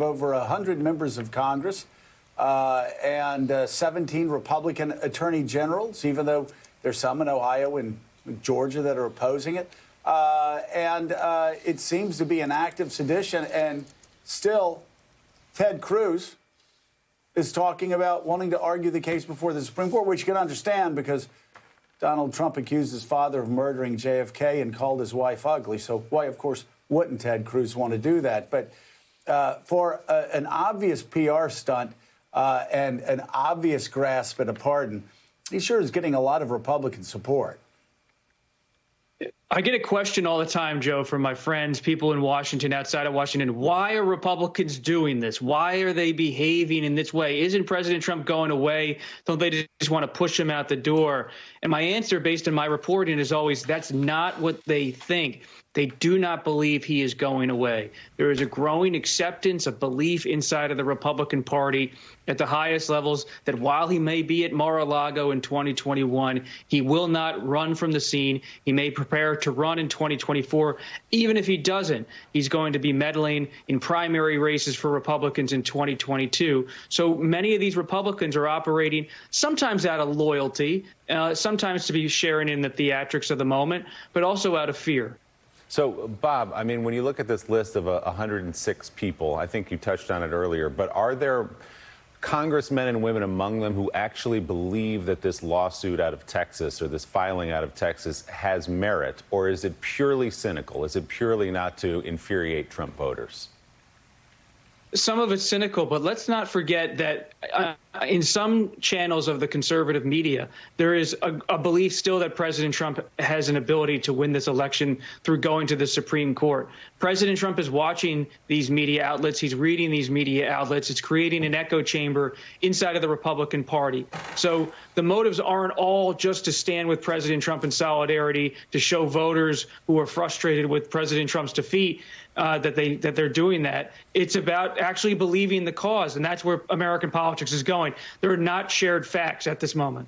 over 100 members of Congress and 17 Republican attorney generals, even though there's some in Ohio and Georgia that are opposing it. And it seems to be an act of sedition. And still, Ted Cruz is talking about wanting to argue the case before the Supreme Court, which you can understand because Donald Trump accused his father of murdering JFK and called his wife ugly. So why, of course, wouldn't Ted Cruz want to do that? But for an obvious PR stunt and an obvious grasp at a pardon, he sure is getting a lot of Republican support. I get a question all the time, Joe, from my friends, people in Washington, outside of Washington. Why are Republicans doing this? Why are they behaving in this way? Isn't President Trump going away? Don't they just want to push him out the door? And my answer, based on my reporting, is always that's not what they think. They do not believe he is going away. There is a growing acceptance of belief inside of the Republican Party at the highest levels that while he may be at Mar-a-Lago in 2021, he will not run from the scene. He may prepare to run in 2024. Even if he doesn't, he's going to be meddling in primary races for Republicans in 2022. So many of these Republicans are operating sometimes out of loyalty, sometimes to be sharing in the theatrics of the moment, but also out of fear. So, Bob, I mean, when you look at this list of 106 people, I think you touched on it earlier, but are there congressmen and women among them who actually believe that this lawsuit out of Texas or this filing out of Texas has merit, or is it purely cynical? Is it purely not to infuriate Trump voters? Some of it's cynical, but let's not forget that in some channels of the conservative media, there is a belief still that President Trump has an ability to win this election through going to the Supreme Court. President Trump is watching these media outlets. He's reading these media outlets. It's creating an echo chamber inside of the Republican Party. So the motives aren't all just to stand with President Trump in solidarity, to show voters who are frustrated with President Trump's defeat that they're doing that. It's about actually believing the cause, and that's where American politics is going. There are not shared facts at this moment.